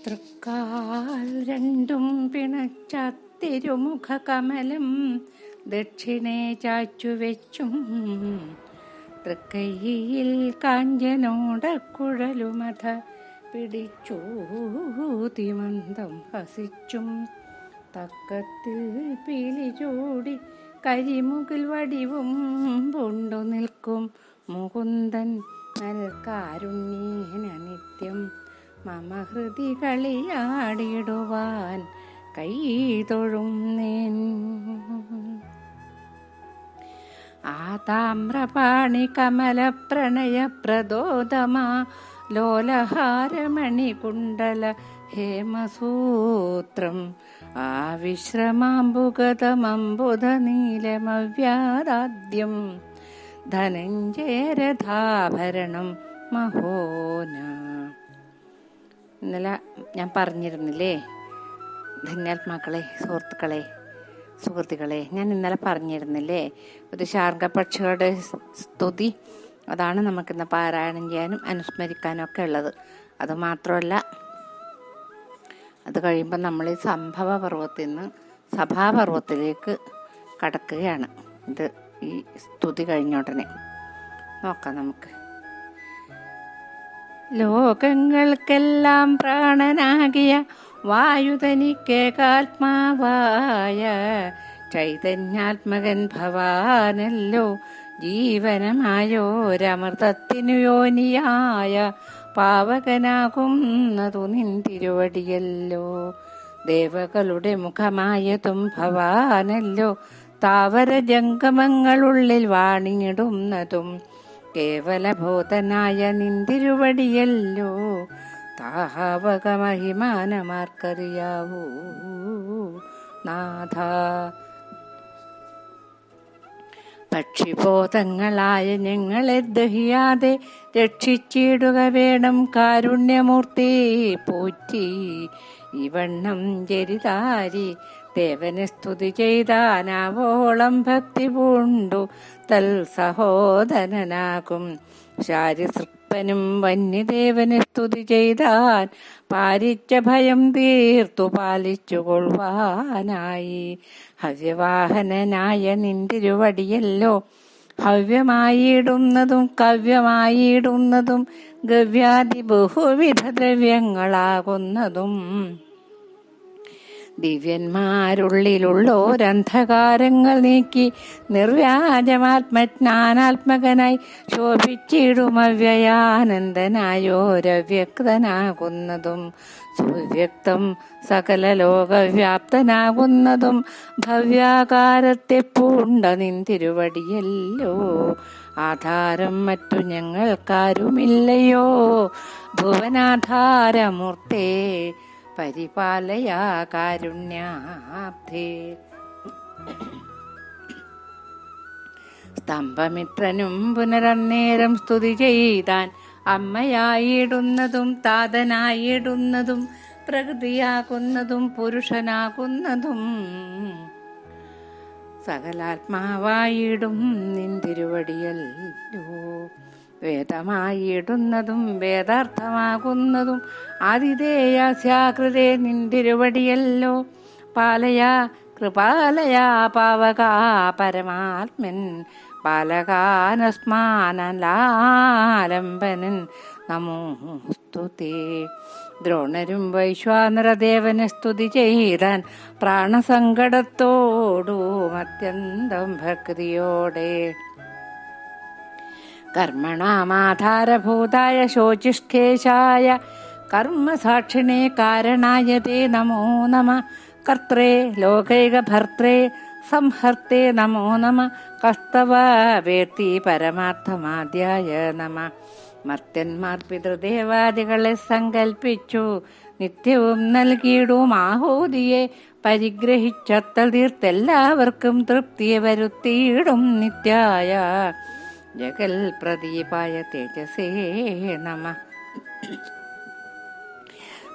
തൃക്കാൽ രണ്ടും പിണച്ച തിരുമുഖ കമലം ദക്ഷിണേ ചാച്ചുവെച്ചും തൃക്കൈയിൽ കാഞ്ചനോടക്കുഴലുമഥ പിടിച്ചൂതിമന്ദം ഹസിച്ചും തക്കത്തിൽ പീലി ചൂടി കരിമുകിൽ വടിവും കൊണ്ടു നിൽക്കും മുകുന്ദൻ നൽകാരുണ്യേന നിത്യം മമ ഹൃദി കളിയാടിടുവാൻ കൈ തൊഴുന്നേൻ. ആ താമ്രപാണി കമല പ്രണയ പ്രദോദമാ ലോലഹാരമണി കുണ്ടല ഹേമസൂത്രം ആ വിശ്രമാംബുഗതമംബുധ നീലമവ്യാദാദ്യം ധനഞ്ജയരഥാഭരണം മഹോന. ഇന്നലെ ഞാൻ പറഞ്ഞിരുന്നില്ലേ ധന്യാത്മാക്കളെ, സുഹൃത്തുക്കളെ, ഞാൻ ഇന്നലെ പറഞ്ഞിരുന്നില്ലേ ഒരു ശാർംഗപക്ഷികളുടെ സ്തുതി. അതാണ് നമുക്കിന്ന് പാരായണം ചെയ്യാനും അനുസ്മരിക്കാനും ഒക്കെ ഉള്ളത്. അതുമാത്രമല്ല, അത് കഴിയുമ്പോൾ നമ്മൾ ഈ സംഭവപർവത്തിൽ നിന്ന് സഭാപർവത്തിലേക്ക് കടക്കുകയാണ്. ഇത് ഈ സ്തുതി കഴിഞ്ഞ ഉടനെ നോക്കാം നമുക്ക്. ലോകങ്ങൾക്കെല്ലാം പ്രാണനാകിയ വായുതനിക്കേകാത്മാവായ ചൈതന്യാത്മകൻ ഭവാനല്ലോ ജീവനമായോരമൃതത്തിനു യോനിയായ പാവകനാകുന്നതു നിൻ തിരുവടിയല്ലോ. ദേവകളുടെ മുഖമായതും ഭവാനല്ലോ താവര ജംഗമങ്ങളുള്ളിൽ വാണിടുന്നതും കേവലബോധനായ നിന്തിരുവടിയല്ലോ. താവക മഹിമാനമാർക്കറിയാവൂ നാഥ. പക്ഷിബോധങ്ങളായ ഞങ്ങളെ ദഹിയാതെ രക്ഷിച്ചിടുക വേണം കാരുണ്യമൂർത്തി പോറ്റി. ഇവണ്ണം ജരിതാരി ദേവനെ സ്തുതി ചെയ്താനാവോളം ഭക്തി പൂണ്ടു തൽ സഹോദരനാകും ശാരിസൃപ്പനും വന്യദേവനെ സ്തുതി ചെയ്താൻ പാരിച്ച ഭയം തീർത്തു പാലിച്ചുകൊള്ളുവാനായി ഹവ്യവാഹനനായ നിന്തിരുവടിയല്ലോ. ഹവ്യമായിടുന്നതും കവ്യമായിടുന്നതും ഗവ്യാദി ബഹുവിധ ദ്രവ്യങ്ങളാകുന്നതും ദിവ്യന്മാരുള്ളിലുള്ളോരന്ധകാരങ്ങൾ നീക്കി നിർവ്യാജമാത്മജ്ഞാനാത്മകനായി ശോഭിച്ചിടുമവ്യയാനന്ദനായോരവ്യക്തനാകുന്നതും സുവ്യക്തം സകല ലോകവ്യാപ്തനാകുന്നതും ഭവ്യാകാരത്തെ പൂണ്ട നിന്തിരുവടിയല്ലോ. ആധാരം മറ്റു ഞങ്ങൾക്കാരുമില്ലയോ ഭുവനാധാരമൂർത്തേ പരിപാലയാ കാരുണ്യാബ്ധേ. സ്തംഭമിത്രനും പുനരന്നേരം സ്തുതി ചെയ്താൻ അമ്മയായിടുന്നതും താതനായിടുന്നതും പ്രകൃതിയാകുന്നതും പുരുഷനാകുന്നതും സകലാത്മാവായിടും നിന്തിരുവടിയല്ലോ. വേദമായിടുന്നതും വേദാർത്ഥമാകുന്നതും ആതിഥേയസ്യാകൃതേ നിന്തിരുവടിയല്ലോ. പാലയാ കൃപാലയാ പാവകാ പരമാത്മൻ ബാലകാനസ്മാനലാലംബനൻ നമോസ്തുതേ. ദ്രോണരും വൈശ്വാനരദേവനെ സ്തുതി ചെയ്താൻ പ്രാണസങ്കടത്തോടും അത്യന്തം ഭക്തിയോടെ കർമ്മണാമാധാരഭൂതായ ശോചിഷ്ഠേശായ കർമ്മസാക്ഷിണേ കാരണായ തേ നമോ നമ. കർത്രേ ലോകൈകഭർത്രേ സംഹർത്തേ നമോ നമ. കസ്തവ വേത്തി പരമാർത്ഥമാദ്യായ നമ. മർത്യന്മാർ പിതൃദേവാദികളെ സങ്കൽപ്പിച്ചു നിത്യവും നൽകിയിടും ആഹൂതിയെ പരിഗ്രഹിച്ചത്തൽ തീർത്തെല്ലാവർക്കും തൃപ്തിയെ വരുത്തിയിടും നിത്യായ ജഗൽ പ്രദീപായ തേജസേ നമ.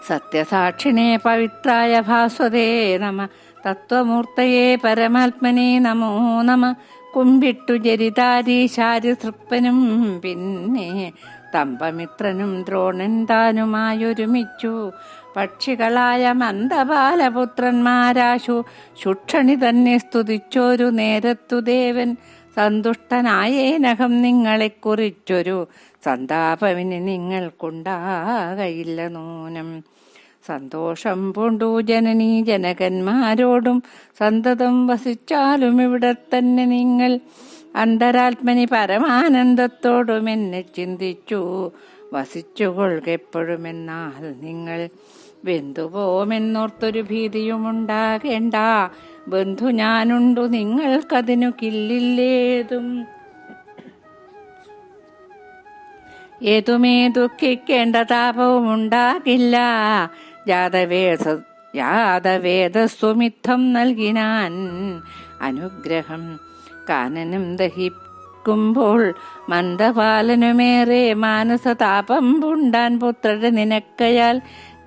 സത്യസാക്ഷിണേ പവിത്രായ ഭാസ്വതേ നമ. തത്വമൂർത്തയേ പരമാത്മനേ നമോ നമ. കുമ്പിട്ടു ജരിതാരി ശാരിസൃപ്പനും പിന്നെ സ്തംഭമിത്രനും ദ്രോണൻ താനുമായൊരുമിച്ചു പക്ഷികളായ മന്ദബാലപുത്രന്മാരാശു ശുക്ഷണി തന്നെ സ്തുതിച്ചൊരു നേരത്തു ദേവൻ സന്തുഷ്ടനായേനകം നിങ്ങളെ കുറിച്ചൊരു സന്താപവിന് നിങ്ങൾക്കുണ്ടാകയില്ല നൂനം. സന്തോഷം പൂണ്ടു ജനനീ ജനകന്മാരോടും സന്തതം വസിച്ചാലും ഇവിടെ തന്നെ നിങ്ങൾ അന്തരാത്മനി പരമാനന്ദത്തോടും എന്നെ ചിന്തിച്ചു വസിച്ചുകൊള്ളുകെപ്പോഴുമെന്നാൽ നിങ്ങൾ വെന്തുപോമെന്നോർത്തൊരു ഭീതിയുമുണ്ടാകേണ്ട. ബന്ധു ഞാനുണ്ടു നിങ്ങൾക്കതിനു കില്ലില്ലേതും. ഏതുമേ ദുഃഖിക്കേണ്ട താപവും ഉണ്ടാകില്ല. യാദവേദസ്വമിത്തം നൽകിനാൻ അനുഗ്രഹം. കാനനം ദഹിക്കുമ്പോൾ മന്ദപാലനുമേറെ മാനസതാപം പുണ്ടാൻ പുത്രരെ നിനക്കയാൽ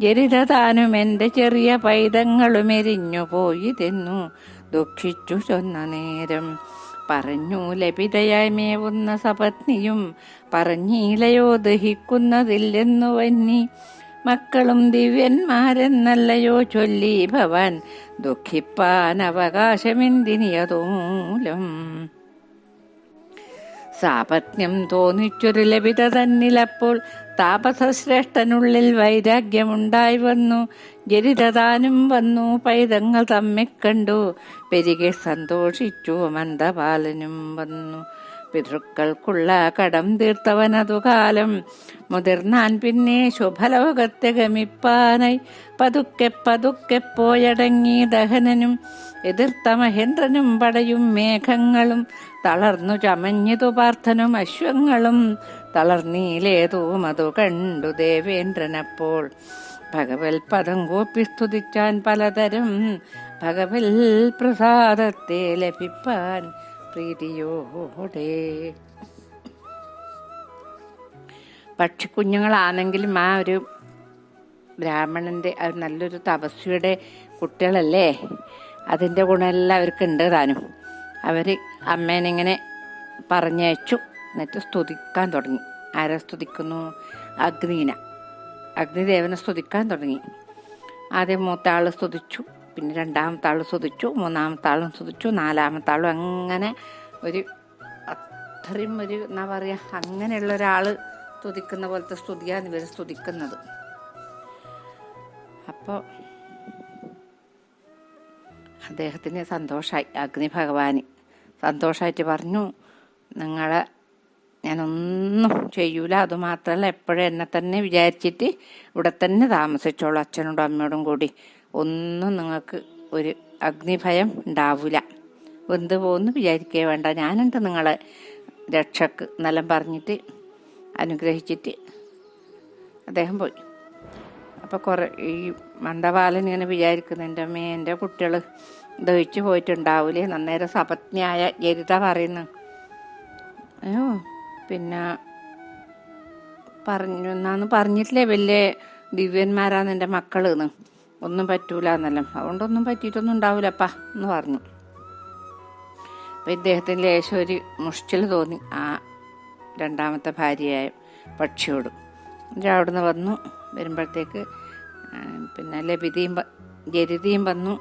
ജരിതതാനും എൻ്റെ ചെറിയ പൈതങ്ങളുമെരിഞ്ഞു പോയിതെന്നു ദുഃഖിച്ചു ചൊന്ന നേരം. പറഞ്ഞു ലപിതയായി മേവുന്ന സപത്നിയും പറഞ്ഞീലയോ ദഹിക്കുന്നതില്ലെന്നു വന്നി. മക്കളും ദിവ്യന്മാരെന്നല്ലയോ ചൊല്ലി ഭവാൻ ദുഃഖിപ്പാൻ അവകാശമെന്തിനിയതൂലം. സാപത്ന്യം തോന്നിച്ചൊരു ലഭിത തന്നിലപ്പോൾ താപസശ്രേഷ്ഠനുള്ളിൽ വൈരാഗ്യമുണ്ടായി വന്നു. ജരിതതാനും വന്നു പൈതങ്ങൾ തമ്മിക്കണ്ടു പെരുകെ സന്തോഷിച്ചു മന്ദപാലനും വന്നു. പിതൃക്കൾക്കുള്ള കടം തീർത്തവനതുകാലം മുതിർന്നാൻ പിന്നെ ശുഭലോകത്തെ ഗമിപ്പാനായി പതുക്കെ പതുക്കെ പോയടങ്ങി ദഹനനും. എതിർത്ത മഹേന്ദ്രനും പടയും മേഘങ്ങളും തളർന്നു ചമഞ്ഞിതു പാർത്ഥനും അശ്വങ്ങളും തളർന്നീലേതും അതു കണ്ടു ദേവേന്ദ്രനപ്പോൾ. ഭഗവൽ പദം കൂപ്പി സ്തുതിച്ചാൻ പലതരം ഭഗവൽ പ്രസാദത്തെ ലഭിപ്പാൻ പ്രീതിയോടെ. പക്ഷിക്കുഞ്ഞുങ്ങളാണെങ്കിലും ആ ഒരു ബ്രാഹ്മണന്റെ നല്ലൊരു തപസ്വിയുടെ കുട്ടികളല്ലേ, അതിൻ്റെ ഗുണമെല്ലാം അവർക്കുണ്ട് താനും. അവർ അമ്മേനിങ്ങനെ പറഞ്ഞയച്ചു. എന്നിട്ട് സ്തുതിക്കാൻ തുടങ്ങി. ആരെ സ്തുതിക്കുന്നു? അഗ്നിദേവനെ സ്തുതിക്കാൻ തുടങ്ങി. ആദ്യം മൂത്ത ആൾ സ്തുതിച്ചു, പിന്നെ രണ്ടാമത്തെ ആൾ സ്തുതിച്ചു, മൂന്നാമത്തെ ആളും സ്തുതിച്ചു, നാലാമത്തെ ആളും. അങ്ങനെ ഒരു അത്രയും ഒരു എന്താ പറയുക, അങ്ങനെയുള്ള ഒരാൾ സ്തുതിക്കുന്ന പോലത്തെ സ്തുതിയാണ് ഇവർ സ്തുതിക്കുന്നത്. അപ്പോൾ അദ്ദേഹത്തിന് സന്തോഷമായി. അഗ്നി ഭഗവാന് സന്തോഷമായിട്ട് പറഞ്ഞു, നിങ്ങളെ ഞാനൊന്നും ചെയ്യൂല, അതുമാത്രമല്ല എപ്പോഴും എന്നെ തന്നെ വിചാരിച്ചിട്ട് ഇവിടെ തന്നെ താമസിച്ചോളൂ, അച്ഛനോടും അമ്മയോടും കൂടി. ഒന്നും നിങ്ങൾക്ക് ഒരു അഗ്നിഭയം ഉണ്ടാവില്ല, വെന്ത് പോകുന്നു വിചാരിക്കേ വേണ്ട, ഞാനുണ്ട് നിങ്ങളെ രക്ഷക്ക് എന്നെല്ലാം പറഞ്ഞിട്ട് അനുഗ്രഹിച്ചിട്ട് അദ്ദേഹം പോയി. അപ്പോൾ ഈ മന്ദപാലൻ ഇങ്ങനെ വിചാരിക്കുന്നു, എൻ്റെ അമ്മേ എൻ്റെ കുട്ടികൾ ദഹിച്ചു പോയിട്ടുണ്ടാവില്ലേ. നന്നേരം സപത്നിയായ ജരിത പറയുന്നു, അയ്യോ പിന്നെ എന്നാന്ന് പറഞ്ഞിട്ടില്ലേ വലിയ ദിവ്യന്മാരാന്ന് എൻ്റെ മക്കളെന്ന്, ഒന്നും പറ്റൂല എന്നല്ല, അതുകൊണ്ടൊന്നും പറ്റിയിട്ടൊന്നും ഉണ്ടാവില്ലപ്പാ എന്ന് പറഞ്ഞു. അപ്പം ഇദ്ദേഹത്തിന് ലേശം ഒരു മുഷ്ടിൽ തോന്നി ആ രണ്ടാമത്തെ ഭാര്യയായ പക്ഷിയോട്. അവിടുന്ന് വന്നു. വരുമ്പോഴത്തേക്ക് പിന്നെ ജരിതയും വന്നു.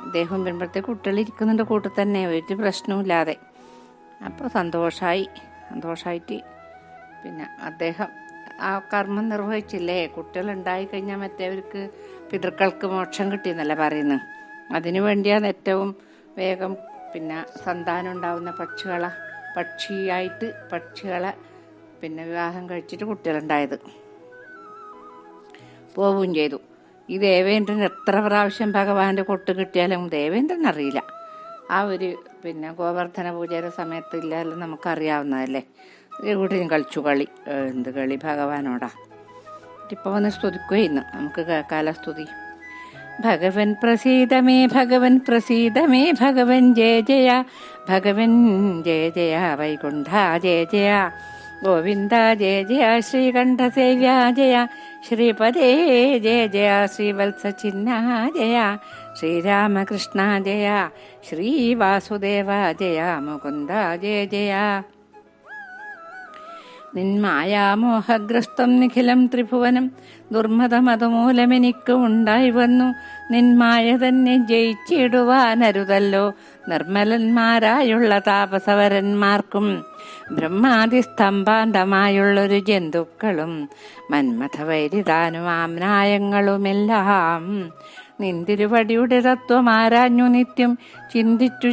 ഇദ്ദേഹം വരുമ്പോഴത്തേക്ക് കുട്ടികളിരിക്കുന്നുണ്ട് കൂട്ടിൽ തന്നെ, ഒരു പ്രശ്നവുമില്ലാതെ. അപ്പോൾ സന്തോഷമായിട്ട് പിന്നെ അദ്ദേഹം ആ കർമ്മം നിർവഹിച്ചില്ലേ. കുട്ടികളുണ്ടായി കഴിഞ്ഞാൽ മറ്റേവർക്ക് പിതൃക്കൾക്ക് മോക്ഷം കിട്ടിയെന്നല്ല പറയുന്നത്. അതിനു വേണ്ടിയാണ് ഏറ്റവും വേഗം പിന്നെ സന്താനം ഉണ്ടാവുന്ന പക്ഷികളെ പിന്നെ വിവാഹം കഴിച്ചിട്ട് കുട്ടികളുണ്ടായത്. പോവുകയും ചെയ്തു. ഈ ദേവേന്ദ്രൻ എത്ര പ്രാവശ്യം ഭഗവാന്റെ കൊട്ട് കിട്ടിയാലും ദേവേന്ദ്രൻ അറിയില്ല. ആ ഒരു പിന്നെ ഗോവർദ്ധന പൂജയുടെ സമയത്ത് ഇല്ലാലും നമുക്കറിയാവുന്നതല്ലേ. എവിടെയും കളിച്ചു എന്ത് കളി ഭഗവാനോടാ. ഇപ്പം വന്ന് സ്തുതിക്കുകയെന്ന് നമുക്ക് കേൾക്കാല സ്തുതി. ഭഗവൻ പ്രസീദമേ ഭഗവൻ പ്രസീദമേ ഭഗവൻ ജയ ജയ ഭഗവൻ ജയ ജയ വൈകുണ്ഠ ജയ ജയ ഗോവിന്ദ ജയ ജയ ശ്രീകണ്ഠസേവ്യ ജയ ശ്രീപദേ ജയ ജയ ശ്രീവത്സചിഹ്ന ജയ ശ്രീരാമകൃഷ്ണ ജയ ശ്രീവാസുദേവ ജയ മുകുന്ദ ജയ ജയ. നിന്മായാമോഹഗ്രസ്തം നിഖിലം ത്രിഭുവനം ദുർമതമതുമൂലമെനിക്ക് ഉണ്ടായി വന്നു. നിന്മായ തന്നെ ജയിച്ചിടുവാനരുതല്ലോ നിർമ്മലന്മാരായുള്ള താപസവരന്മാർക്കും. ബ്രഹ്മാതിസ്തംഭാന്തമായുള്ളൊരു ജന്തുക്കളും മന്മഥവൈരിതാനുമാം ന്യായങ്ങളുമെല്ലാം നിന്തിരുവടിയുടെ തത്വമാരാഞ്ഞു നിത്യം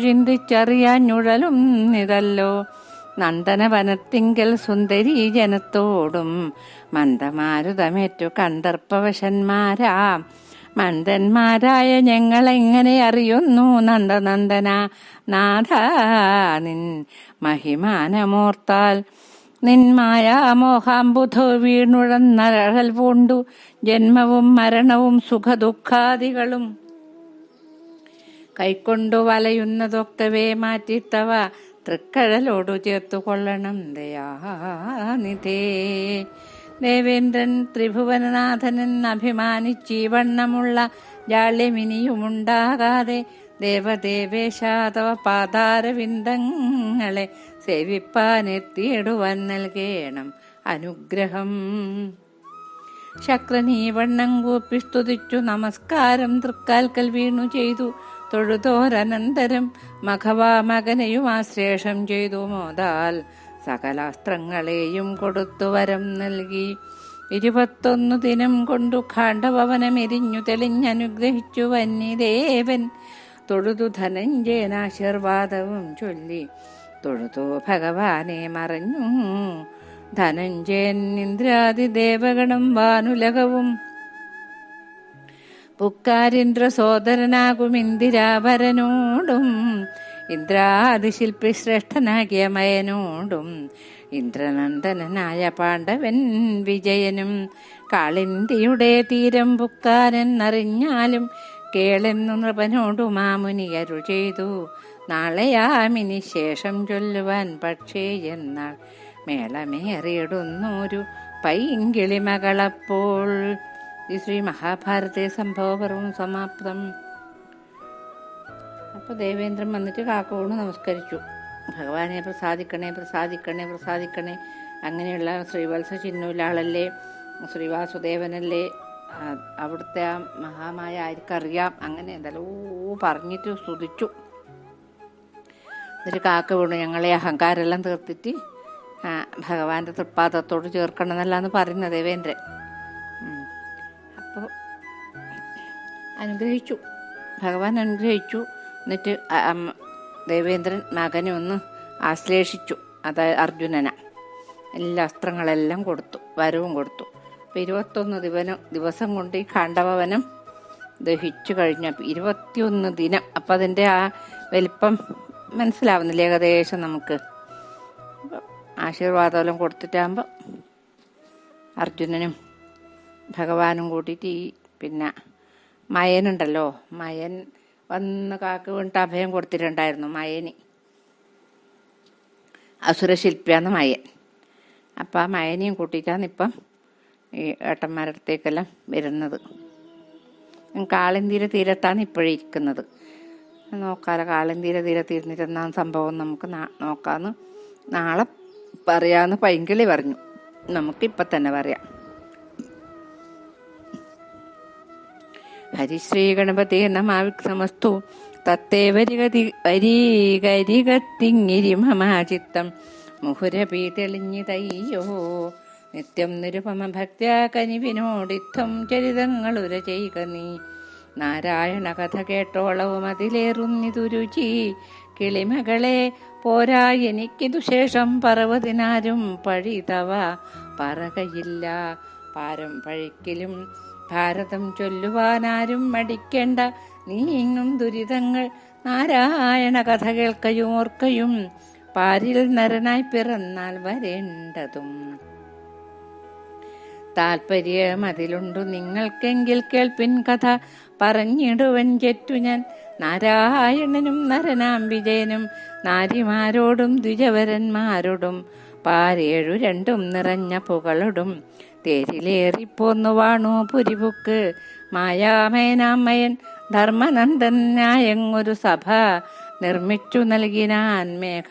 ചിന്തിച്ചറിയാഞ്ഞുഴലും ഇതല്ലോ. നന്ദനവനത്തിങ്കൽ സുന്ദരീ ജനത്തോടും മന്ദമാരുതമേറ്റു കന്ദർപ്പവശന്മാരാം മന്ദന്മാരായ ഞങ്ങളെങ്ങനെ അറിയുന്നു നന്ദനന്ദന നാഥ നിൻ മഹിമാനമോർത്താൽ. നിന്മായാമോഹാംബുധോ വീണുഴന്നഴൽ പൂണ്ടു ജന്മവും മരണവും സുഖദുഃഖാദികളും കൈക്കൊണ്ടു വലയുന്നതൊക്കവേ മാറ്റിത്തവ തൃക്കഴലോടു ചേർത്തു കൊള്ളണം ദയാനിധേ. ദേവേന്ദ്രൻ ത്രിഭുവനനാഥനൻ അഭിമാനിച്ചീവണ്ണമുള്ള ജാള്യമിനിയുമുണ്ടാകാതെ ദേവദേവേശാതവ പാതാരവിന്ദങ്ങളെ സേവിപ്പാനെത്തിയിടുവാൻ നൽകേണം അനുഗ്രഹം. ശക്രനീവണ്ണം കൂപ്പി സ്തുതിച്ചു നമസ്കാരം തൃക്കാൽക്കൽ വീണു ചെയ്തു തൊഴുതോരനന്തരം മഖവാ മകനെയും ആശ്ലേഷം ചെയ്തു മോദാൽ സകലാസ്ത്രങ്ങളെയും കൊടുത്തു വരം നൽകി. 21 ദിനം കൊണ്ടു ഖാണ്ഡവനെരിഞ്ഞു തെളിഞ്ഞനുഗ്രഹിച്ചു വന്യദേവൻ. തൊഴുതു ധനഞ്ജയനാശീർവാദവും ചൊല്ലി തൊഴുതു ഭഗവാനെ മറഞ്ഞു ധനഞ്ജയൻ. ഇന്ദ്രാദിദേവഗണം വാനുലകവും പുക്കാരിന്ദ്ര സോദരനാകും ഇന്ദിരാവരനോടും ഇന്ദ്രാദിശില്പി ശ്രേഷ്ഠനാകിയ മയനോടും ഇന്ദ്രനന്ദനായ പാണ്ഡവൻ വിജയനും കാളിന്തിയുടെ തീരം പുക്കാരെന്നറിഞ്ഞാലും കേളെന്നു നൃപനോടു മാമുനി അരുൾ ചെയ്തു. നാളെയാമിനി ശേഷം ചൊല്ലുവാൻ പക്ഷേ എന്നാൾ മേളമേറിയിടുന്നൊരു പൈങ്കിളി മകളപ്പോൾ. ഈ ശ്രീ മഹാഭാരതീയ സംഭവപർവം സമാപ്തം. അപ്പോൾ ദേവേന്ദ്രൻ വന്നിട്ട് കാക്കോട് നമസ്കരിച്ചു. ഭഗവാനെ പ്രസാദിക്കണേ പ്രസാദിക്കണേ പ്രസാദിക്കണേ, അങ്ങനെയുള്ള ശ്രീവത്സ ചിഹ്നൂലാളല്ലേ, ശ്രീവാസുദേവനല്ലേ, അവിടുത്തെ ആ മഹാമായ ആർക്കറിയാം, അങ്ങനെ എന്തെല്ലോ പറഞ്ഞിട്ട് സ്തുതിച്ചു. എന്നിട്ട് കാക്ക വീണു ഞങ്ങളെ അഹങ്കാരമെല്ലാം തീർത്തിട്ട് ഭഗവാന്റെ തൃപ്പാദത്തോട് ചേർക്കണം എന്നല്ലാന്ന് പറയുന്ന ദേവേന്ദ്രൻ. അപ്പോൾ അനുഗ്രഹിച്ചു, ഭഗവാൻ അനുഗ്രഹിച്ചു. എന്നിട്ട് ദേവേന്ദ്രൻ മകനെ ഒന്ന് ആശ്ലേഷിച്ചു, അതായത് അർജുനന. എല്ലാ അസ്ത്രങ്ങളെല്ലാം കൊടുത്തു, വരവും കൊടുത്തു. അപ്പോൾ 21 ദിവസം കൊണ്ട് ഈ ഖാണ്ഡവനം ദഹിച്ചു കഴിഞ്ഞപ്പോൾ 21 ദിനം. അപ്പം അതിൻ്റെ ആ വലിപ്പം മനസ്സിലാവുന്നില്ല ഏകദേശം നമുക്ക്. ആശീർവാദമെല്ലാം കൊടുത്തിട്ടാകുമ്പോൾ അർജുനനും ഭഗവാനും കൂട്ടിയിട്ട് ഈ പിന്നെ മയനുണ്ടല്ലോ, മയൻ വന്ന് കാക്ക വീണിട്ട് അഭയം കൊടുത്തിട്ടുണ്ടായിരുന്നു. മയന് അസുരശില്പിയാന്ന് മയൻ. അപ്പം ആ മയനെയും കൂട്ടിയിട്ടാണ് ഇപ്പം ഈ ഏട്ടന്മാരുടെ അടുത്തേക്കെല്ലാം വരുന്നത്. കാളിന്തിര തീരത്താണ് ഇപ്പോഴേ ഇരിക്കുന്നത്. നോക്കാലോ കാളിന്തിര തീരത്ത് ഇരുന്നിട്ട് എന്നാണ് സംഭവം നമുക്ക് നോക്കാമെന്ന് നാളെ പറയാമെന്ന് പൈങ്കിളി പറഞ്ഞു. നമുക്കിപ്പം തന്നെ പറയാം. ഹരിശ്രീ ഗണപതി നമാവിക്രമസ്തു തത്തേ വരികരികത്തിങ്ങിരി മമാചിത്തം മുഹുരപീ തെളിഞ്ഞിതയ്യോ നിത്യം നിരുപമ ഭക്ത്യാ കനിവിനോടിത്തം ചരിതങ്ങളുര ചെയ്യുക നീ. നാരായണ കഥ കേട്ടോളവും അതിലേറുന്നിതു രുചി. കിളിമകളെ പോരാ എനിക്കിതു ശേഷം പറവതിനാരും പഴിതവ പറകയില്ല. പാരം പഴിക്കലും ഭാരതം ചൊല്ലുവാനാരും മടിക്കേണ്ട. നീങ്ങും ദുരിതങ്ങൾ നാരായണ കഥ കേൾക്കയും ഓർക്കയും പാരിൽ നരനായി പിറന്നാൽ വരേണ്ടതും. താൽപര്യം അതിലുണ്ടു നിങ്ങൾക്കെങ്കിൽ കേൾപ്പിൻ കഥ പറഞ്ഞിടുവൻ ചെറ്റു ഞാൻ. നാരായണനും നരനാം വിജയനും നാരിമാരോടും ദ്വിജവരന്മാരോടും പാരേഴു രണ്ടും നിറഞ്ഞ പുകളോടും തേരിലേറിപ്പോന്നു വാണു പുരിപുക്ക്. മായാമയനാമയൻ ധർമ്മനന്ദൻ ന്യായങ്ങൊരു സഭ നിർമ്മിച്ചു നൽകിനാൻ മേഘ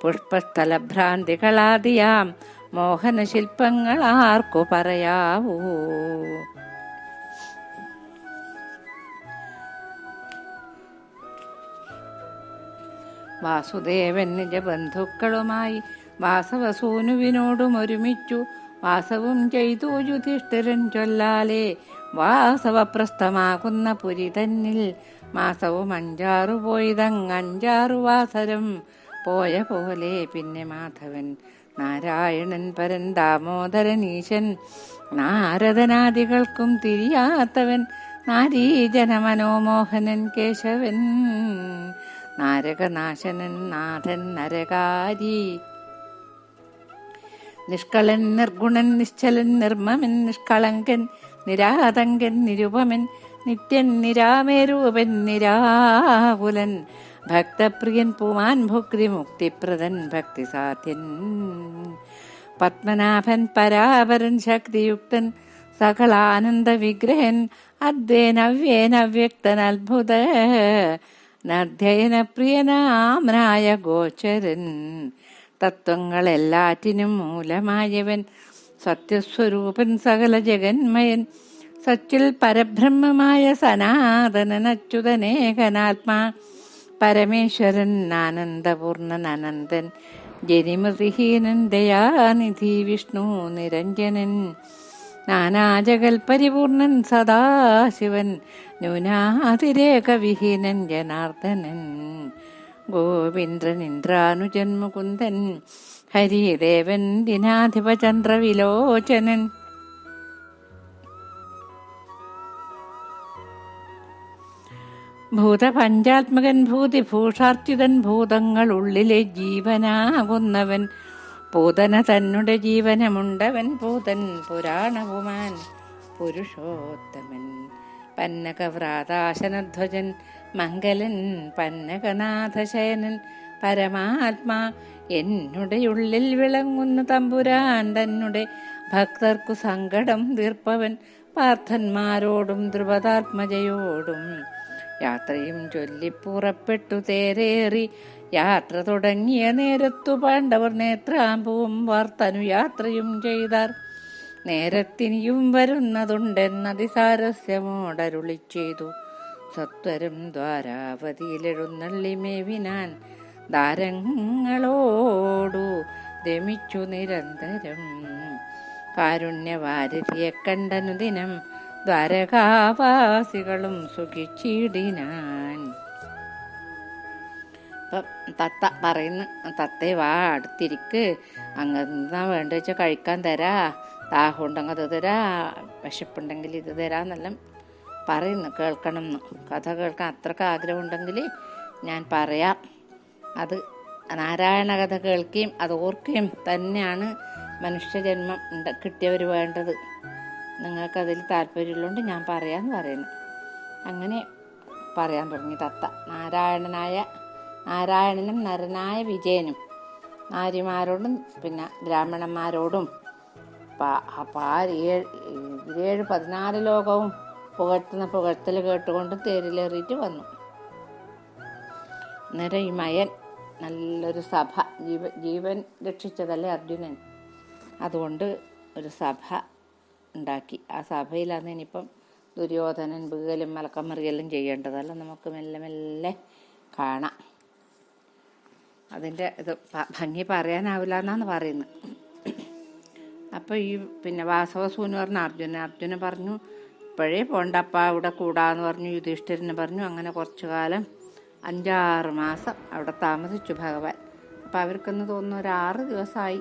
പുഷ്പസ്ഥലഭ്രാന്തികളാദിയാം മോഹന ശില്പങ്ങൾ ആർക്കു പറയാവൂ. വാസുദേവൻ നിജബന്ധുക്കളുമായി വാസവസൂനുവിനോടും ഒരുമിച്ചു വാസവും ചെയ്തു യുധിഷ്ഠിരൻ ചൊല്ലാലെ. വാസവപ്രസ്ഥമാകുന്ന പുരി തന്നിൽ മാസവും 5 പോയതങ്ങ് വാസരം പോയ പോലെ. പിന്നെ മാധവൻ നാരായണൻ പരൻ ദാമോദരൻ ഈശൻ നാരദനാദികൾക്കും തിരിയാത്തവൻ നാരീജന മനോമോഹനൻ കേശവൻ നാരകനാശനൻ നാഥൻ നരകാരി. നിഷ്കളൻ നിർഗുണൻ നിശ്ചലൻ നിർമ്മമൻ നിഷ്കളങ്കൻ നിരാതങ്കൻ നിരുപമൻ നിത്യൻ നിരാമേരൂപൻ നിരാകുലൻ ഭക്തപ്രിയൻ പുമാൻ ഭുക്തി മുക്തിപ്രദൻ ഭക്തിസാധ്യൻ പത്മനാഭൻ പരാപരൻ ശക്തിയുക്തൻ സകളാനന്ദ വിഗ്രഹൻ അദ്വേനവ്യേന വ്യക്തൻ അത്ഭുത നധ്യയന പ്രിയനാമ്നായ ഗോചരൻ തത്വങ്ങളെല്ലാറ്റിനും മൂലമായവൻ സത്യസ്വരൂപൻ സകല ജഗന്മയൻ സച്ചിൽ പരബ്രഹ്മമായ സനാതനൻ അച്യുതനേകനാത്മാ പരമേശ്വരൻ ആനന്ദപൂർണൻ അനന്തൻ ജനിമൃതിഹീനൻ ദയാനിധി വിഷ്ണു നിരഞ്ജനൻ നാനാജഗൽ പരിപൂർണൻ സദാശിവൻ ന്യൂനാതിരേകവിഹീനൻ ജനാർദ്ദനൻ ഗോവിന്ദ്രൻ ഇന്ദ്രാനുജൻ മുകുന്ദൻ ഹരിദേവൻ ദിനാധിപചന്ദ്രവിലോചനൻ ഭൂതപഞ്ചാത്മകൻ ഭൂതിഭൂഷാർച്ചിതൻ ഭൂതങ്ങൾ ഉള്ളിലെ ജീവനാകുന്നവൻ പൂതന തന്നെ ജീവനമുണ്ടവൻ പൂതൻ പുരാണകുമാൻ പുരുഷോത്തമൻ പന്നകവ്രാതാശനധ്വജൻ മംഗലൻ പന്നകനാഥശയനൻ പരമാത്മാ എന്നുടെയുള്ളിൽ വിളങ്ങുന്ന തമ്പുരാൻ തന്നെ ഭക്തർക്കു സങ്കടം തീർപ്പവൻ പാർത്ഥന്മാരോടും ദ്രുപദാത്മജയോടും യാത്രയും ചൊല്ലിപ്പുറപ്പെട്ടു തേരേറി യാത്ര തുടങ്ങിയ നേരത്തു പാണ്ഡവർ നേത്രാമ്പുവും വാർത്തനു യാത്രയും ചെയ്താർ. നേരത്തിനിയും വരുന്നതുണ്ടെന്നതിസാരസ്യമോടരുളി ചെയ്തു സത്വരം ദ്വാരാവതിയിലെഴുന്നള്ളിമേവിനാൻ ദാരങ്ങളോടു രമിച്ചു നിരന്തരം. കാരുണ്യവാരിധിയെ കണ്ടനു ദിനം ദ്വാരകാവാസികളും സുഖിച്ചിടിനാൻ. ഇപ്പം തത്ത പറയുന്നു, തത്തേ വാ അടുത്തിരിക്ക്, അങ്ങ് എന്താ വേണ്ട വെച്ചാൽ കഴിക്കാൻ തരാ, ദാഹമുണ്ടെങ്കിൽ അത് തരാ, വിശപ്പുണ്ടെങ്കിൽ ഇത് തരാന്നെല്ലാം പറയുന്നു. കേൾക്കണം എന്ന്, കഥ കേൾക്കാൻ അത്രക്ക് ആഗ്രഹമുണ്ടെങ്കിൽ ഞാൻ പറയാം. അത് നാരായണ കഥ കേൾക്കുകയും അത് ഓർക്കുകയും തന്നെയാണ് മനുഷ്യജന്മം കിട്ടിയവർ വേണ്ടത്. നിങ്ങൾക്കതിൽ താല്പര്യമുള്ളതുകൊണ്ട് ഞാൻ പറയാമെന്ന് പറയുന്നു. അങ്ങനെ പറയാൻ തുടങ്ങി തത്ത. നാരായണനും നരനായ വിജയനും നാരിമാരോടും പിന്നെ ബ്രാഹ്മണന്മാരോടും 14 ലോകവും പുകഴ്ത്തൽ കേട്ടുകൊണ്ട് തേരിലേറിയിട്ട് വന്നു. അന്നേരം ഈ മയൻ നല്ലൊരു സഭ, ജീവൻ രക്ഷിച്ചതല്ലേ അർജുനൻ, അതുകൊണ്ട് ഒരു സഭ ഉണ്ടാക്കി. ആ സഭയിലാണ് ഇനിയിപ്പം ദുര്യോധനൻ ബീകലും മലക്കമറിയെല്ലാം ചെയ്യേണ്ടതല്ല. നമുക്ക് മെല്ലെ മെല്ലെ കാണാം. അതിൻ്റെ ഇത് ഭംഗി പറയാനാവില്ല എന്നാണ് പറയുന്നത്. അപ്പോൾ ഈ പിന്നെ വാസവസൂന് പറഞ്ഞ അർജുനൻ പറഞ്ഞു ഇപ്പോഴേ പോണ്ടപ്പ ഇവിടെ കൂടാന്ന് പറഞ്ഞു. യുധിഷ്ഠിരന് പറഞ്ഞു. അങ്ങനെ കുറച്ചു കാലം 5-6 മാസം അവിടെ താമസിച്ചു ഭഗവാൻ. അപ്പം അവർക്കൊന്ന് തോന്നുന്നു ഒരു 6 ദിവസമായി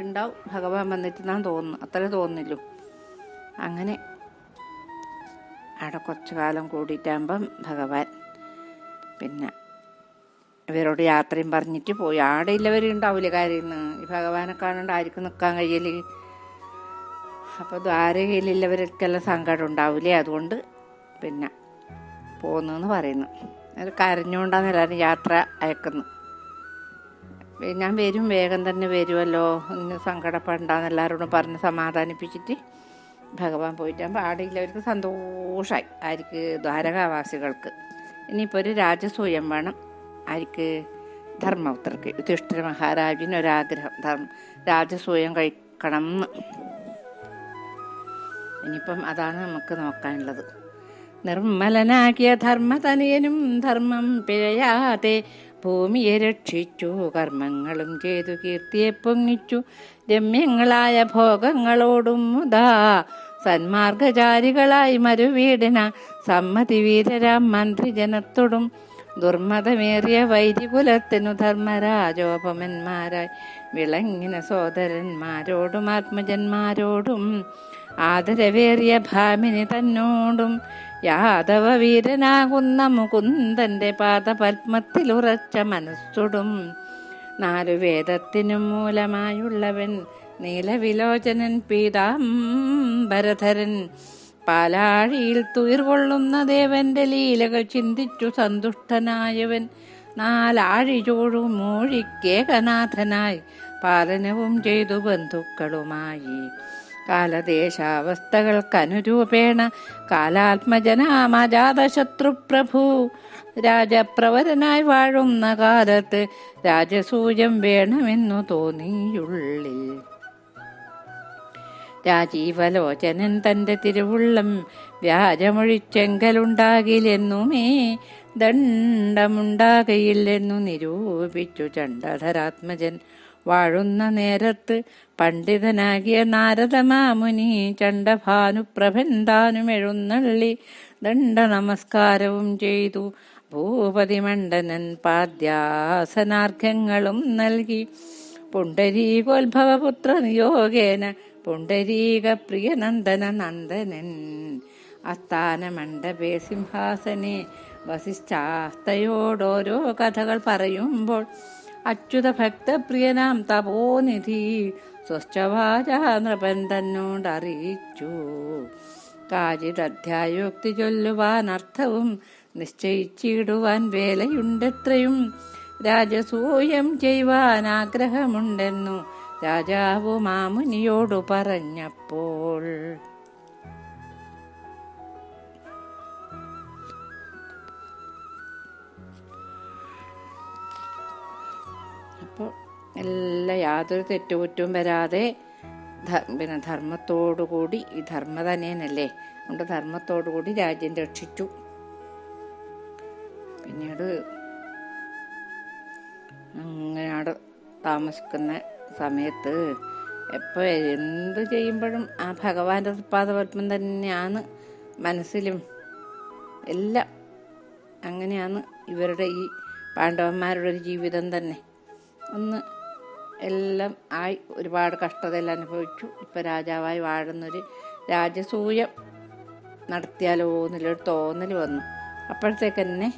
ഉണ്ടാവും ഭഗവാൻ വന്നിട്ട് എന്നാണ് തോന്നുന്നു. അത്രേ തോന്നില്ലു. അങ്ങനെ അവിടെ കുറച്ചു കാലം കൂടിയിട്ടാകുമ്പം ഭഗവാൻ പിന്നെ ഇവരോട് യാത്രയും പറഞ്ഞിട്ട് പോയി. ആടെ ഇല്ലവരുണ്ടാവില്ല കാര്യം. ഈ ഭഗവാനെ കാണാണ്ട് ആർക്കും നിൽക്കാൻ കഴിയല്. അപ്പോൾ ദ്വാരകയിലുള്ളവർക്കെല്ലാം സങ്കടം ഉണ്ടാവില്ലേ, അതുകൊണ്ട് പിന്നെ പോന്നെന്ന് പറയുന്നു. അത് കരഞ്ഞുകൊണ്ടാണ് എല്ലാവരും യാത്ര അയക്കുന്നു. ഞാൻ വരും, വേഗം തന്നെ വരുമല്ലോ, ഒന്ന് സങ്കടപ്പെടണ്ടെന്ന് എല്ലാവരോടും പറഞ്ഞ് സമാധാനിപ്പിച്ചിട്ട് ഭഗവാൻ പോയിട്ടാകുമ്പോൾ ആടെയുള്ളവർക്ക് സന്തോഷമായി. ആർക്ക്? ദ്വാരകാവാസികൾക്ക്. ഇനിയിപ്പോൾ ഒരു രാജസൂയം വേണം. ആർക്ക്? ധർമ്മപുത്രർക്ക്. യുധിഷ്ഠിര മഹാരാജിന് ഒരാഗ്രഹം. രാജസൂയം കഴിക്കണം എന്ന്. ഇനിയിപ്പം അതാണ് നമുക്ക് നോക്കാനുള്ളത്. നിർമ്മലനാക്കിയ ധർമ്മതനയനും ധർമ്മം പിഴയാതെ ഭൂമിയെ രക്ഷിച്ചു, കർമ്മങ്ങളും ചെയ്തു കീർത്തിയെ പൊങ്ങിച്ചു, രമ്യങ്ങളായ ഭോഗങ്ങളോടും മുതാ സന്മാർഗചാരികളായി മരുവീടിന സമ്മതി വീരരാം മന്ത്രിജനത്തോടും ദുർമതമേറിയ വൈരികുലത്തിനു ധർമ്മരാജോപമന്മാരായി വിളങ്ങിന സോദരന്മാരോടും ആത്മജന്മാരോടും ആദരവേറിയ ഭാമിനി തന്നോടും യാദവ വീരനാകുന്ന മുകുന്ദന്റെ പാദപത്മത്തിലുറച്ച മനസ്സോടും 4 വേദത്തിനും മൂലമായുള്ളവൻ നീലവിലോചനൻ പീതാംബരധരൻ പാലാഴിയിൽ തുയിർകൊള്ളുന്ന ദേവന്റെ ലീലകൾ ചിന്തിച്ചു സന്തുഷ്ടനായവൻ 4 ആഴിചോഴു മൂഴിക്കേകനാഥനായി പാലനവും ചെയ്തു ബന്ധുക്കളുമായി കാലദേശാവസ്ഥകൾക്കനുരൂപേണ കാലാത്മജനാമജാതശത്രുപ്രഭു രാജപ്രവരനായി വാഴുന്ന കാലത്ത് രാജസൂയം വേണമെന്നു തോന്നിയുള്ളിൽ. രാജീവലോചനൻ തന്റെ തിരുവുള്ളം വ്യാജമൊഴിച്ചെങ്കലുണ്ടാകില്ലെന്നുമേ ദണ്ഡമുണ്ടാകയില്ലെന്നു നിരൂപിച്ചു ചണ്ഡധരാത്മജൻ വാഴുന്ന നേരത്ത് പണ്ഡിതനാകിയ നാരദമാമുനി ചണ്ഡഭാനുപ്രഭൻ താനും എഴുന്നള്ളി ദണ്ഡ നമസ്കാരവും ചെയ്തു ഭൂപതിമണ്ഡനൻ പാദ്യാസനാർഘ്യങ്ങളും നൽകി പുണ്ടരീകോത്ഭവപുത്ര നിയോഗേന പുണ്ടരീക പ്രിയനന്ദന നന്ദനൻ അസ്ഥാന മണ്ഡപേ സിംഹാസനെ വസിഷ്ഠാസ്തയോടോരോ കഥകൾ പറയുമ്പോൾ അച്യുത ഭക്തപ്രിയനാം തപോനിധി സ്വച്ഛവാച നൃപൻ തന്നോടറിയിച്ചു. കാചിതധ്യായോക്തി ചൊല്ലുവാൻ അർത്ഥവും നിശ്ചയിച്ചിടുവാൻ വേലയുണ്ടെത്രയും രാജസൂയം ചെയ്യുവാൻ ആഗ്രഹമുണ്ടെന്നു രാജാവു മാമുനിയോടു പറഞ്ഞപ്പോൾ അപ്പോൾ യാതൊരു തെറ്റുകുറ്റവും വരാതെ ധർമ്മത്തോടുകൂടി, ഈ ധർമ്മ തന്നെയല്ലേ അതുകൊണ്ട് ധർമ്മത്തോടുകൂടി രാജ്യം രക്ഷിച്ചു. പിന്നീട് അങ്ങനെ താമസിക്കുന്ന സമയത്ത് എപ്പോൾ എന്ത് ചെയ്യുമ്പോഴും ആ ഭഗവാന്റെ പാദപത്മം തന്നെയാണ് മനസ്സിലും എല്ലാം. അങ്ങനെയാണ് ഇവരുടെ ഈ പാണ്ഡവന്മാരുടെ ഒരു ജീവിതം തന്നെ. ഒന്ന് എല്ലാം ആയി ഒരുപാട് കഷ്ടതയെല്ലാം അനുഭവിച്ചു. ഇപ്പം രാജാവായി വാഴുന്നൊരു രാജസൂയം നടത്തിയാലോ എന്നുള്ളൊരു തോന്നൽ വന്നു. അപ്പോഴത്തേക്ക് തന്നെ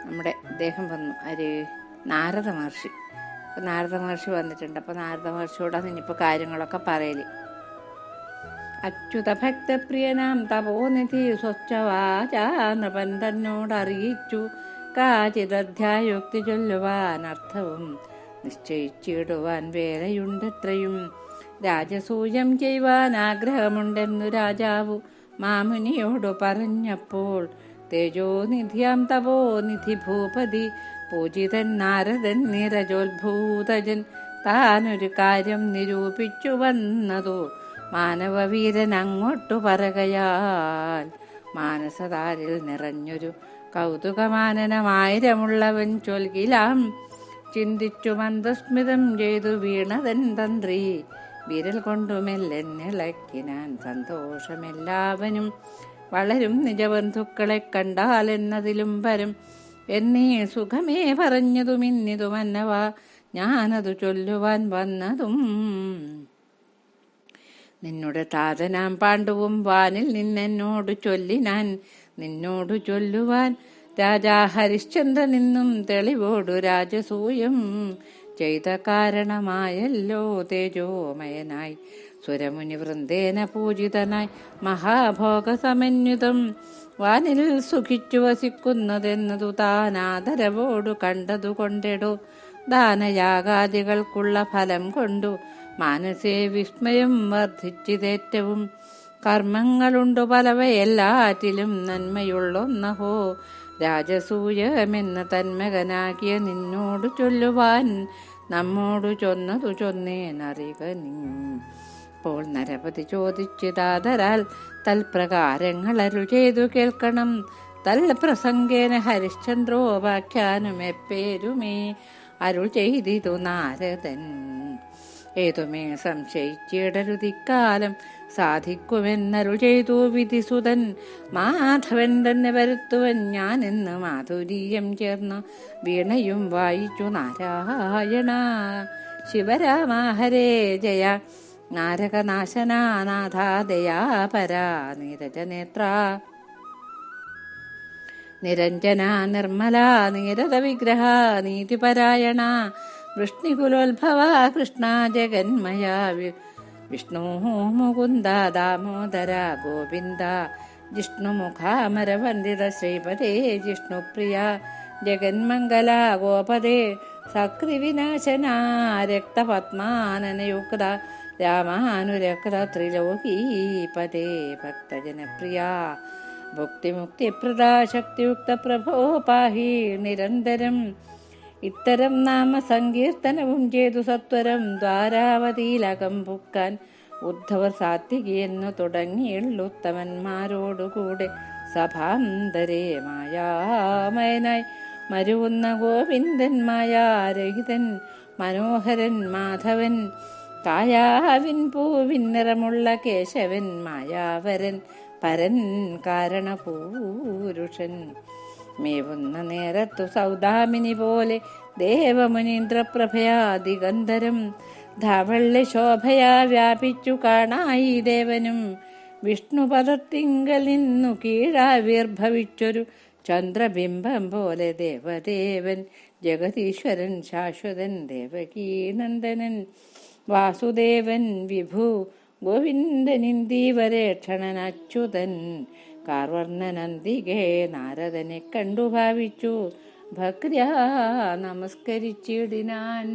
നമ്മുടെ ഇദ്ദേഹം വന്നു, നാരദ മഹർഷി. അപ്പം നാരദ മഹർഷി വന്നിട്ടുണ്ട്. അപ്പം നാരദ മഹർഷിയോടാണ് ഇനിയിപ്പോൾ കാര്യങ്ങളൊക്കെ പറയല്. അച്യുത ഭക്തപ്രിയനാം തപോനിധി സ്വച്ഛവാചാ നൃപൻ തന്നോടറിയിച്ചു കാചിതധ്യായോക്തി ചൊല്ലുവാൻ അർത്ഥവും നിശ്ചയിച്ചിടുവാൻ വേലയുണ്ടെത്രയും രാജസൂയം ചെയ്യുവാൻ ആഗ്രഹമുണ്ടെന്നു രാജാവു മാമുനിയോടു പറഞ്ഞപ്പോൾ തേജോനിധിയാം തപോനിധി ഭൂപതി പൂജിതൻ നാരദൻ നീരജോത്ഭൂതജൻ താനൊരു കാര്യം നിരൂപിച്ചു വന്നതു മാനവവീരൻ അങ്ങോട്ടു പറകയാൽ മാനസതാരിൽ നിറഞ്ഞൊരു കൗതുകമാനനമായിരമുള്ളവൻ ചൊൽകിലാം ചിന്തിച്ചു മന്ദസ്മിതം ചെയ്തു വീണതൻ തന്ത്രി വിരൽ കൊണ്ടുമെല്ലെന്നിളക്കിനാൻ സന്തോഷമെല്ലാവനും വളരും നിജബന്ധുക്കളെ കണ്ടാലെന്നതിലും പരം എന്നീ സുഖമേ പറഞ്ഞതും ഇന്നിതുമന്നവ ഞാനതു ചൊല്ലുവാൻ വന്നതും നിന്നുടെ താതനാം പാണ്ഡുവും വാനിൽ നിന്നെന്നോട് ചൊല്ലിനാൻ നിന്നോടു ചൊല്ലുവാൻ രാജാ ഹരിശ്ചന്ദ്രനിന്നും തെളിവോടു രാജസൂയം ചെയ്ത കാരണമായല്ലോ തേജോമയനായി സുരമുനി വൃന്ദേന പൂജിതനായി മഹാഭോഗസമന്വിതം വാനിൽ സുഖിച്ചു വസിക്കുന്നതെന്നതു താനാദരവോടു കണ്ടതുകൊണ്ടെടോ ദാനയാഗാദികൾക്കുള്ള ഫലം കൊണ്ടു മാനസേ വിസ്മയം വർദ്ധിച്ചിതേറ്റവും കർമ്മങ്ങളുണ്ടു പലവയെല്ലാറ്റിലും നമ്മോടു ചൊന്നതു ചൊന്നേനറിക നീ. അപ്പോൾ നരപതി ചോദിച്ചിതാതരാൽ തൽപ്രകാരങ്ങളരു ചെയ്തു കേൾക്കണം. തൽപ്രസംഗേന ഹരിശ്ചന്ദ്രോപാഖ്യാനുമെപ്പേരുമേ അരുൾ ചെയ്തിതു നാരദൻ. ഏതുമേ സംശയിച്ചിടരുതിക്കാലം സാധിക്കുമെന്നരുൾ ചെയ്തു വിധിസുതൻ. മാധവൻ തന്നെ വരുത്തുവൻ ഞാനെന്ന് മാധുര്യം ചേർന്നു വീണയും വായിച്ചു നാരായണ. ശിവരാമ ഹരേ ജയ നാരകനാശനാനാഥ ദയാപരാ നീരജനേത്ര നിരഞ്ജന നിർമ്മല നീരത വിഗ്രഹ നീതിപരായണ വൃഷ്ണികുലോത്ഭവ കൃഷ്ണ ജഗന്മയ വിഷ്ണു മുകുന്ദ ദാമോദര ഗോവിന്ദ ജിഷ്ണുമുഖാമരവന്ദിത ശ്രീപദേ ജിഷ്ണുപ്രിയ ജഗന്മംഗല ഗോപദേ സക്രിവിനാശന രക്തപത്മാനനയുക്ത രാമാനുരക്ത ത്രിലോകീപദേ ഭക്തജനപ്രിയ ഭുക്തിമുക്തിപ്രദ ശക്തിയുക്ത പ്രഭോ പാഹി നിരന്തരം. ഇത്തരം നാമ സങ്കീർത്തനവും ചെയ്തു സത്വരം ദ്വാരാവതിയിലകം പുക്കാൻ ഉദ്ധവർ സാത്വികിയെന്നു തുടങ്ങിയുള്ളുത്തമന്മാരോടുകൂടെ സഭാന്തരേ മായാമയനായി മരുവുന്ന ഗോവിന്ദൻ മായാരഹിതൻ മനോഹരൻ മാധവൻ കായാവിൻ പൂവിൻ നിറമുള്ള കേശവൻ മായാവരൻ പരൻ കാരണപൂരുഷൻ. മേവുന്ന നേരത്തു സൗദാമിനി പോലെ ദേവമുനീന്ദ്രപ്രഭയാ ദിഗന്ധരം ധാവള്യ ശോഭയാ വ്യാപിച്ചു കാണായി ദേവനും. വിഷ്ണുപദത്തിങ്കൽ നിന്നു കീഴാവിർഭവിച്ചൊരു ചന്ദ്രബിംബം പോലെ ദേവദേവൻ ജഗതീശ്വരൻ ശാശ്വതൻ ദേവകീനന്ദനൻ വാസുദേവൻ വിഭു ഗോവിന്ദനിന്ദീവരേക്ഷണൻ അച്യുതൻ കാർവർണ്ണനന്ദികേ നാരദനെ കണ്ടു ഭാവിച്ചു ഭക്ര്യാ നമസ്കരിച്ചിടിനാൻ.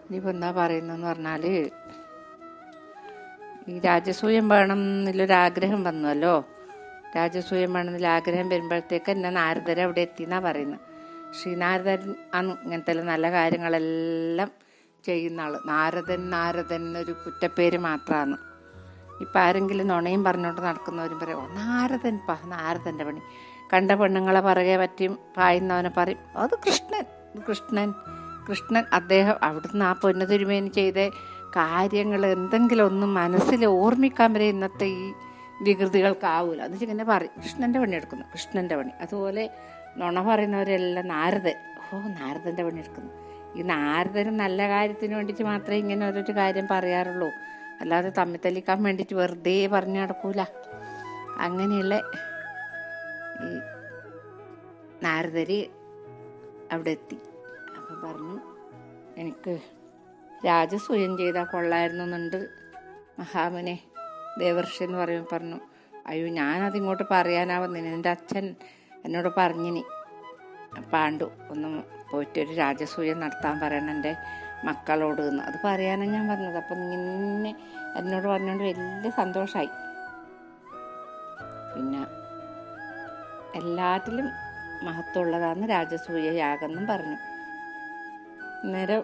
ഇനിയിപ്പോൾ എന്താ പറയുന്നതെന്ന് പറഞ്ഞാല് ഈ രാജസൂയം വേണം എന്നുള്ളൊരാഗ്രഹം വന്നുവല്ലോ. രാജസൂയം വേണം എന്നുള്ള ആഗ്രഹം വരുമ്പോഴത്തേക്ക് എന്നെ നാരദർ അവിടെ എത്തിയെന്നാ പറയുന്നത്. ശ്രീനാരദൻ ഇങ്ങനത്തെ നല്ല കാര്യങ്ങളെല്ലാം ചെയ്യുന്ന ആള്. നാരദൻ ഒരു കുറ്റപ്പേര് മാത്രമാണ്. ഇപ്പം ആരെങ്കിലും നുണയും പറഞ്ഞുകൊണ്ട് നടക്കുന്നവരും പറയും നാരദൻ്റെ പണി. കണ്ട പെണ്ണുങ്ങളെ പറകെ പറ്റിയും പായുന്നവനെ പറയും അത് കൃഷ്ണൻ അദ്ദേഹം അവിടുന്ന് ആ പൊന്നു തിരുമേനി ചെയ്ത കാര്യങ്ങൾ എന്തെങ്കിലും ഒന്നും മനസ്സിൽ ഓർമ്മിക്കാൻ വരെ ഇന്നത്തെ ഈ വികൃതികൾക്കാവൂല. അത് ഇങ്ങനെ പറയും കൃഷ്ണൻ്റെ പണി എടുക്കുന്നു, കൃഷ്ണൻ്റെ പണി. അതുപോലെ നുണ പറയുന്നവരെല്ലാം നാരദൻ്റെ പണി എടുക്കുന്നു. ഈ നാരദന് നല്ല കാര്യത്തിന് വേണ്ടിയിട്ട് മാത്രമേ ഇങ്ങനെ ഓരോരു കാര്യം പറയാറുള്ളൂ. അല്ലാതെ തമ്മിൽ തല്ലിക്കാൻ വേണ്ടിയിട്ട് വെറുതെ പറഞ്ഞു നടക്കൂല. അങ്ങനെയുള്ള ഈ നാരദര് അവിടെ എത്തി. അപ്പം പറഞ്ഞു എനിക്ക് രാജസൂയം ചെയ്താൽ കൊള്ളായിരുന്നു എന്നുണ്ട് മഹാമുനെ ദേവർഷി എന്ന് പറയുമ്പോൾ പറഞ്ഞു അയ്യോ ഞാനതിങ്ങോട്ട് പറയാനാവുന്നില്ല. എൻ്റെ അച്ഛൻ എന്നോട് പറഞ്ഞിനി പാണ്ഡു ഒന്ന് പോയിട്ടൊരു രാജസൂയം നടത്താൻ പറയണം എൻ്റെ മക്കളോട് എന്ന്. അത് പറയാനാണ് ഞാൻ പറഞ്ഞത്. അപ്പം ഇങ്ങനെ എന്നോട് പറഞ്ഞുകൊണ്ട് വലിയ സന്തോഷമായി. പിന്നെ എല്ലാറ്റിലും മഹത്വമുള്ളതാണ് രാജസൂയ യാഗെന്നും പറഞ്ഞു. നേരം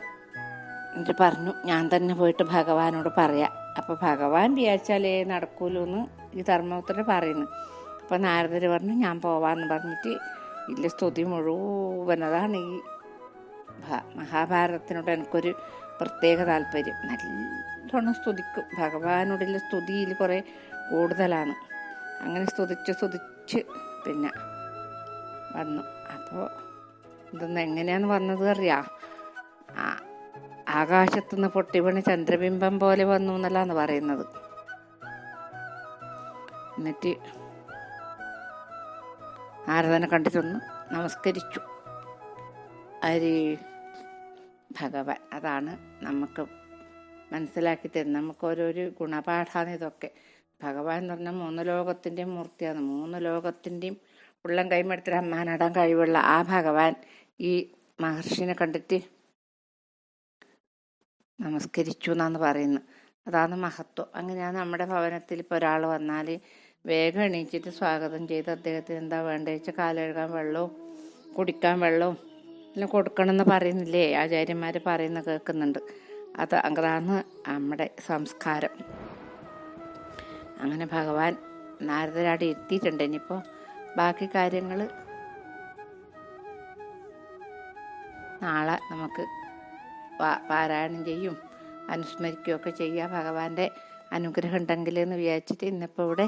എന്നിട്ട് പറഞ്ഞു ഞാൻ തന്നെ പോയിട്ട് ഭഗവാനോട് പറയാം. അപ്പം ഭഗവാൻ വിചാരിച്ചാലേ നടക്കൂലൂ എന്ന് ഈ ധർമ്മപുത്രർ പറയുന്നു. അപ്പം നാരദർ പറഞ്ഞു ഞാൻ പോവാന്ന് പറഞ്ഞിട്ട് വലിയ സ്തുതി മുഴുവനതാണ്. ഈ മഹാഭാരതത്തിനോട് എനിക്കൊരു പ്രത്യേക താല്പര്യം. നല്ലോണം സ്തുതിക്കും. ഭഗവാനോടുള്ള സ്തുതിയിൽ കുറേ കൂടുതലാണ്. അങ്ങനെ സ്തുതിച്ച് പിന്നെ വന്നു. അപ്പോൾ ഇതൊന്ന് എങ്ങനെയാന്ന് വന്നത് അറിയാം. ആകാശത്തുനിന്ന് പൊട്ടിവീണ് ചന്ദ്രബിംബം പോലെ വന്നു എന്നല്ലാന്ന് പറയുന്നത്. എന്നിട്ട് നാരദനെ കണ്ടിട്ടൊന്ന് നമസ്കരിച്ചു. ഭഗവാൻ അതാണ് നമുക്ക് മനസ്സിലാക്കി തരുന്നത്. നമുക്ക് ഓരോരോ ഗുണപാഠമാണ് ഇതൊക്കെ. ഭഗവാൻ എന്ന് പറഞ്ഞാൽ 3 ലോകത്തിൻ്റെയും മൂർത്തിയാണ്. 3 ലോകത്തിൻ്റെയും ഉള്ളം കൈമെടുത്തിട്ട് അമ്മാനടാൻ കഴിവുള്ള ആ ഭഗവാൻ ഈ മഹർഷിനെ കണ്ടിട്ട് നമസ്കരിച്ചു എന്നാണ് പറയുന്നത്. അതാണ് മഹത്വം. അങ്ങനെയാണ് നമ്മുടെ ഭവനത്തിൽ ഇപ്പോൾ ഒരാൾ വന്നാൽ വേഗം എണീച്ചിട്ട് സ്വാഗതം ചെയ്ത് അദ്ദേഹത്തിന് എന്താ വേണ്ടത് വെച്ചാൽ കാലഴുകാൻ വെള്ളവും കുടിക്കാൻ വെള്ളവും എല്ലാം കൊടുക്കണമെന്ന് പറയുന്നില്ലേ, ആചാര്യന്മാർ പറയുന്ന കേൾക്കുന്നുണ്ട്. അതാണ് നമ്മുടെ സംസ്കാരം. അങ്ങനെ ഭഗവാൻ നാരദരാടി എത്തിയിട്ടുണ്ട്. ഇനിയിപ്പോൾ ബാക്കി കാര്യങ്ങൾ നാളെ നമുക്ക് പാരായണം ചെയ്യും, അനുസ്മരിക്കുകയൊക്കെ ചെയ്യുക. ഭഗവാന്റെ അനുഗ്രഹം ഉണ്ടെങ്കിൽ എന്ന് വിചാരിച്ചിട്ട് ഇന്നിപ്പോൾ ഇവിടെ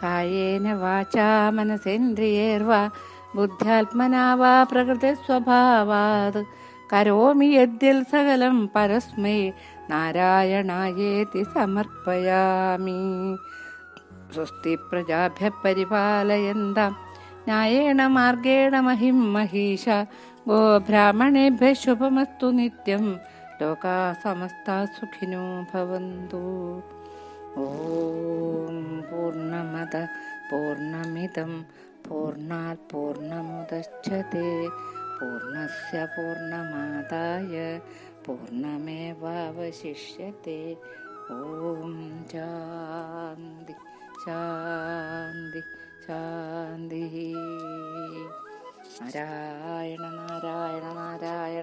കായേന വാചാ മനസേന്ദ്രിയേർവാ ബുദ്ധ്യാത്മനാ വാ പ്രകൃതി സ്വഭാവാത് കരോമി യദ്യൽ സകലം പരസ്മൈ നാരായണായേതി സമർപ്പയാമി. സ്വസ്തി പ്രജാഭ്യഃ പരിപാലയന്താം ന്യായേണ മാർഗേണ മഹിം മഹീഷ. ഗോബ്രാഹ്മണേഭ്യഃ ശുഭമസ്തു നിത്യം. ലോകാ സമസ്താ സുഖിനോ ഭവന്തു. ഓം പൂർണ്ണമദ പൂർണ്ണമിദം പൂർണ്ണാത് പൂർണ്ണമുദച്യത്തെ പൂർണ്ണസ്യ പൂർണ്ണമാദായ പൂർണ്ണമേവാവശിഷ്യത്തെ. ഓം ശാന്തി ശാന്തി ശാന്തി. നാരായണ നാരായണ നാരായണ